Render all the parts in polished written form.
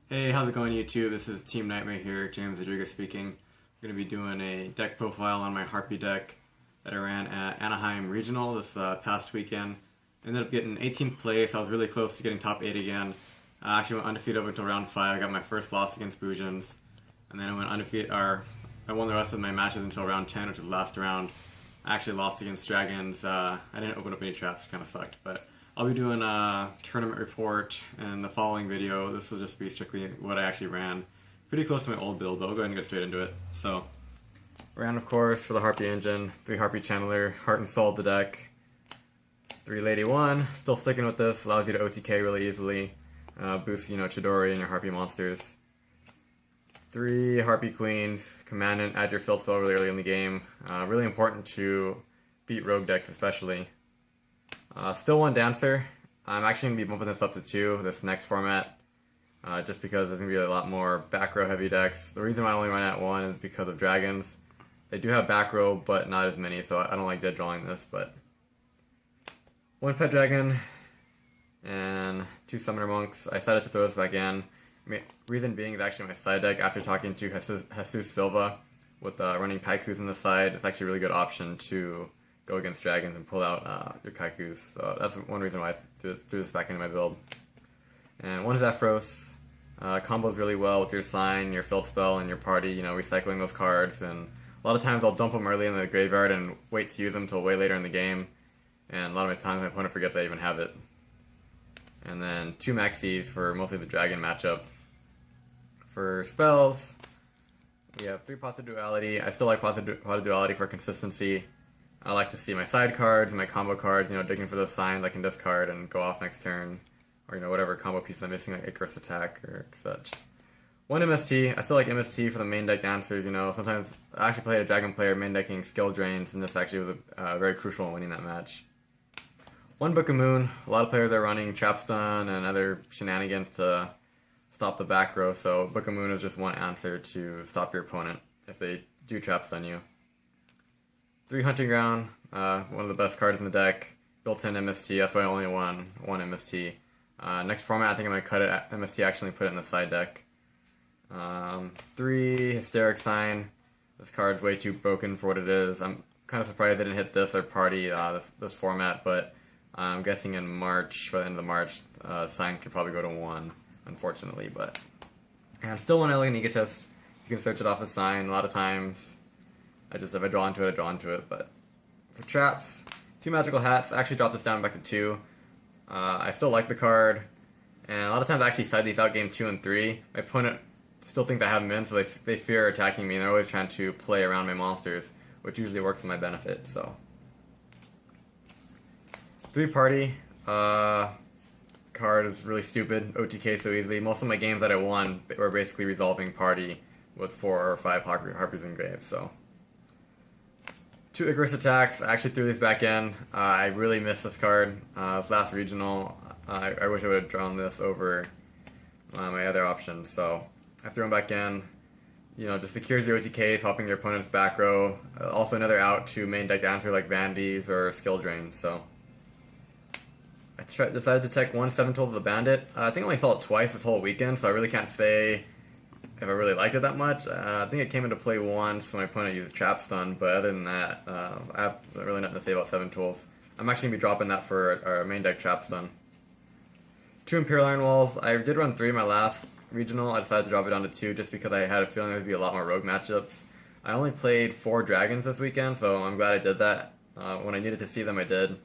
Hey, how's it going, YouTube? This is Team Nightmare here, James Rodriguez speaking. I'm going to be doing a deck profile on my Harpie deck that I ran at Anaheim Regional this past weekend. Ended up getting 18th place. I was really close to getting top 8 again. I actually went undefeated up until round 5. I got my first loss against Boojans. And then I went undefeated, or I won the rest of my matches until round 10, which was the last round. I actually lost against Dragons. I didn't open up any traps, kind of sucked, but I'll be doing a tournament report in the following video. This will just be strictly what I actually ran. Pretty close to my old build, but we'll go ahead and get straight into it. So, ran of course for the Harpie engine, 3 Harpie Channeler, Heart and Soul the deck, 3 Lady 1, still sticking with this, allows you to OTK really easily, boost, Chidori and your Harpie monsters. 3 Harpie Queens, Commandant, add your field spell really early in the game, really important to beat rogue decks especially. Still 1 Dancer. I'm actually going to be bumping this up to 2 this next format, just because there's going to be a lot more back row heavy decks. The reason why I only run at 1 is because of Dragons. They do have back row, but not as many, so I don't like dead drawing this, but 1 Pet Dragon and 2 Summoner Monks. I decided to throw this back in. Reason being is actually my side deck after talking to Jesus Silva with running Kaikus on the side. It's actually a really good option to go against Dragons and pull out your Kaikus. So that's one reason why I threw this back into my build. And 1 Zephyros. Combos really well with your sign, your field spell, and your party, recycling those cards. And a lot of times I'll dump them early in the graveyard and wait to use them until way later in the game. And a lot of my times my opponent forgets I even have it. And then 2 Maxis for mostly the Dragon matchup. For spells, we have 3 Pots of Duality. I still like Pot of Duality for consistency. I like to see my side cards and my combo cards, digging for those signs I can discard and go off next turn. Or, whatever combo piece I'm missing, like Icarus Attack or such. 1 MST. I still like MST for the main deck dancers, Sometimes I actually played a Dragon player main decking skill drains, and this actually was very crucial in winning that match. 1 Book of Moon. A lot of players are running Trap Stun and other shenanigans to stop the back row, so Book of Moon is just one answer to stop your opponent if they do Trap Stun you. 3 Hunting Ground, one of the best cards in the deck, built-in MST, that's why I only won 1 MST. Next format, I think I'm going to cut it at MST, actually put it in the side deck. 3 Hysteric Sign, this card's way too broken for what it is. I'm kind of surprised they didn't hit this or party this format, but I'm guessing in March, by the end of March, Sign could probably go to 1. Unfortunately, but and still 1 Elegant Egotist. You can search it off a sign. A lot of times, if I draw into it, I draw into it. But for traps, 2 Magical Hats. I actually dropped this down back to 2. I still like the card, and a lot of times I actually side these out game 2 and 3. My opponent still thinks I have them in, so they fear attacking me, and they're always trying to play around my monsters, which usually works in my benefit. So 3 Party. Card is really stupid, OTK so easily. Most of my games that I won were basically resolving party with 4 or 5 Harpies engraved, so. 2 Icarus Attacks, I actually threw these back in. I really missed this card. This last regional, I wish I would have drawn this over my other options, so I threw them back in. Just secures your OTKs, helping your opponent's back row. Also another out to main deck answer like Vandies or Skill Drain, so. I decided to take 1 7 Tools of the Bandit. I think I only saw it twice this whole weekend, so I really can't say if I really liked it that much. I think it came into play once when my opponent used Trap Stun, but other than that, I have really nothing to say about 7 Tools. I'm actually going to be dropping that for our main deck Trap Stun. 2 Imperial Iron Walls. I did run 3 in my last regional. I decided to drop it down to 2 just because I had a feeling there would be a lot more rogue matchups. I only played 4 Dragons this weekend, so I'm glad I did that. When I needed to see them, I did.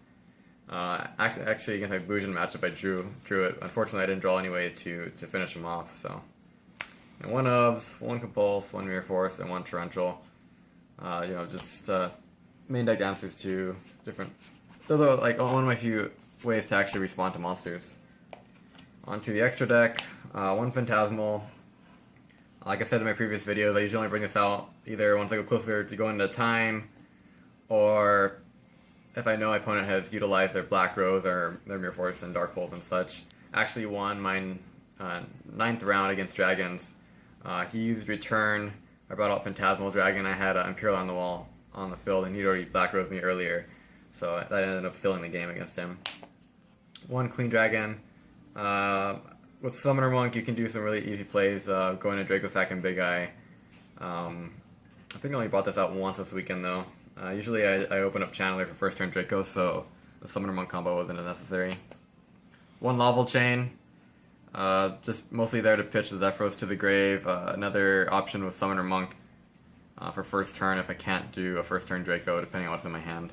Actually against my Boojin matchup, I drew it. Unfortunately, I didn't draw anyway to finish him off. So, and 1 Ovs, 1 Compulse, 1 Mirror Force, and 1 Torrential. Just main deck answers to different. Those are like one of my few ways to actually respond to monsters. Onto the extra deck, 1 Phantasmal. Like I said in my previous videos, I usually only bring this out either once I go closer to going into time, or if I know my opponent has utilized their Black Rose or their Mirror Force and Dark Holes and such. Actually won my 9th round against Dragons. He used Return. I brought out Phantasmal Dragon. I had Imperial on the wall on the field, and he'd already Black Rose me earlier. So that ended up stealing the game against him. 1 Queen Dragon. with Summoner Monk, you can do some really easy plays, going to Draco Sack and Big Eye. I think I only brought this out once this weekend, though. Usually I open up Channeler for first turn Draco, so the Summoner Monk combo wasn't as necessary. One Laval Chain, just mostly there to pitch the Zephyros to the grave. Another option with Summoner Monk for first turn if I can't do a first turn Draco, depending on what's in my hand.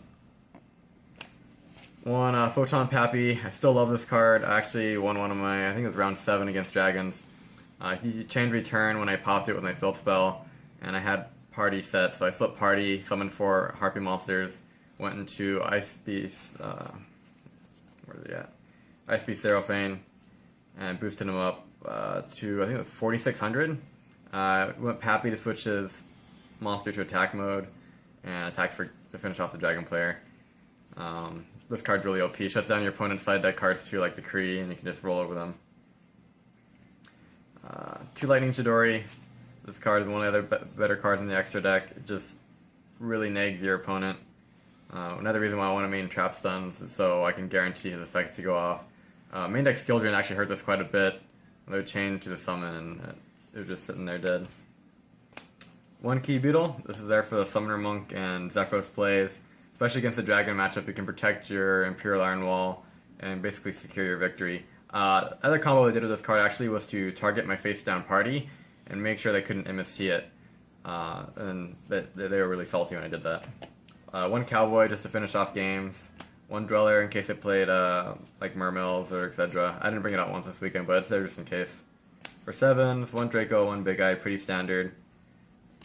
One Photon Pappy. I still love this card. I actually won one of my, I think it was round 7 against Dragons. He chained return when I popped it with my Filth Spell, and I had Party set, so I flipped Party, summoned 4 Harpie monsters, went into Ice Beast, where's he at? Ice Beast Seraphane, and boosted him up to, I think it was 4,600. Went Pappy to switch his monster to attack mode, and attacked to finish off the Dragon player. This card's really OP. Shuts down your opponent's side deck cards too, like the Kree, and you can just roll over them. 2 Lightning Chidori. This card is one of the other better cards in the extra deck. It just really nags your opponent. Another reason why I want to main Trap Stuns is so I can guarantee his effects to go off. Main deck Skill Drain actually hurt this quite a bit. They changed to the summon, and it was just sitting there dead. 1 Key Beetle. This is there for the Summoner Monk and Zephyros plays. Especially against the Dragon matchup, you can protect your Imperial Iron Wall and basically secure your victory. Other combo I did with this card actually was to target my face down party and make sure they couldn't MST it. And they were really salty when I did that. 1 Cowboy just to finish off games. 1 Dweller in case I played like Mermills or etc. I didn't bring it out once this weekend, but it's there just in case. For 7s, 1 Draco, 1 Big Eye, pretty standard.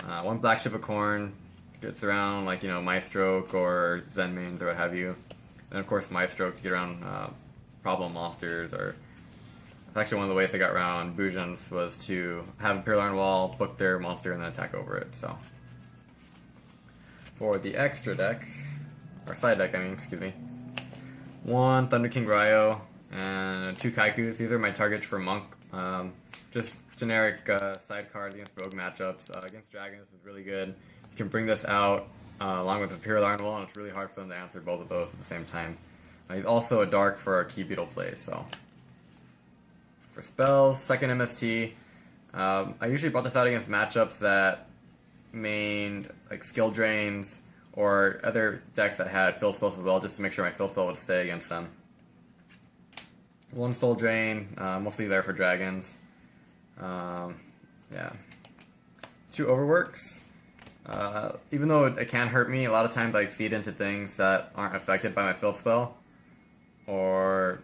1 Black Ship of Corn. Gets around like, you know, Maestroke or Zen mains or what have you. And of course Maestroke to get around problem monsters, or actually one of the ways I got around Bujans was to have Imperial Iron Wall, book their monster, and then attack over it. So for the extra deck, or side deck I mean, excuse me, 1 Thunder King Ryo and 2 Kaikus. These are my targets for Monk. Just generic side cards against rogue matchups. Against Dragons is really good. You can bring this out along with Imperial Iron Wall, and it's really hard for them to answer both of those at the same time. He's also a dark for our Key Beetle plays, so. For spells, 2nd MST. I usually brought this out against matchups that mained like Skill Drains or other decks that had Field Spells as well, just to make sure my Field Spell would stay against them. 1 Soul Drain, mostly there for Dragons. Yeah. 2 Overworks. Even though it can hurt me, a lot of times I feed into things that aren't affected by my Field Spell, or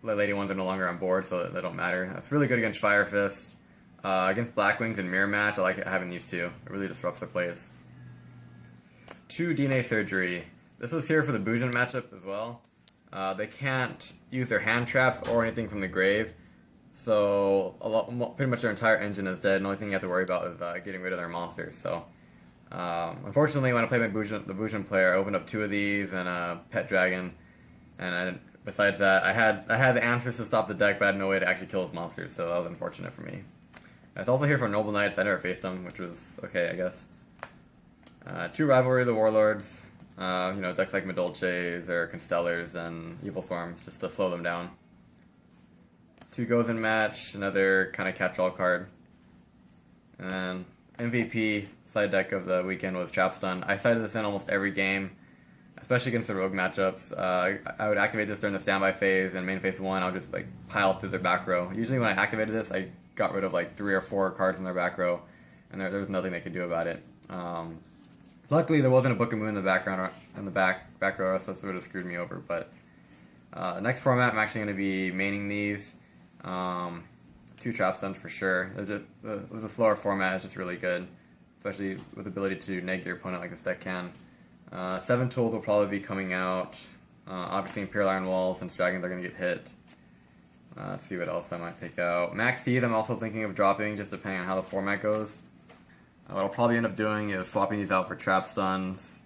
the Lady Ones are no longer on board, so they don't matter. It's really good against Fire Fist. Against Blackwings and Mirror Match, I like having these 2. It really disrupts their plays. 2 DNA Surgery. This was here for the Bujan matchup as well. They can't use their hand traps or anything from the grave, so pretty much their entire engine is dead, and the only thing you have to worry about is getting rid of their monsters. So unfortunately, when I played the Bujan player, I opened up 2 of these and a Pet Dragon, and besides that, I had the answers to stop the deck, but I had no way to actually kill his monsters, so that was unfortunate for me. It's also here for Noble Knights. I never faced them, which was okay, I guess. 2 Rivalry of the Warlords. You know, decks like Medolces or Constellars and Evil Swarms, just to slow them down. 2 Goes in Match, another kind of catch-all card. And MVP side deck of the weekend was Trap Stun. I sided this in almost every game, especially against the rogue matchups. I would activate this during the standby phase, and main phase 1, I would just like pile through their back row. Usually when I activated this, I got rid of like 3 or 4 cards in their back row, and there was nothing they could do about it. Luckily, there wasn't a Book of Moon in the background or in the back row, so this would have screwed me over. But next format, I'm actually going to be maining these. 2 Trap Stuns for sure. With a slower format, it's just really good, especially with the ability to neg your opponent like this deck can. 7 Tools will probably be coming out. Obviously, Imperial Iron Walls and Dragons are going to get hit. Let's see what else I might take out. Max Seed, I'm also thinking of dropping, just depending on how the format goes. What I'll probably end up doing is swapping these out for Trap Stuns,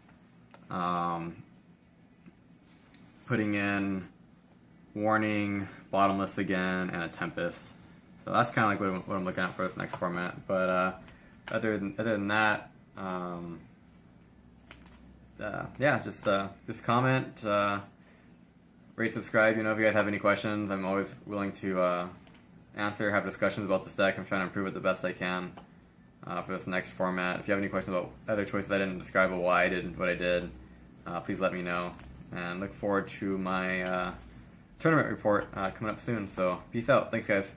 putting in Warning, Bottomless again, and a Tempest. So that's kind of like what I'm looking at for this next format. But other than that, yeah, just comment, rate, subscribe. You know, if you guys have any questions, I'm always willing to answer, have discussions about this deck. I'm trying to improve it the best I can for this next format. If you have any questions about other choices I didn't describe, or why I did what I did, please let me know. And look forward to my tournament report coming up soon. So peace out. Thanks, guys.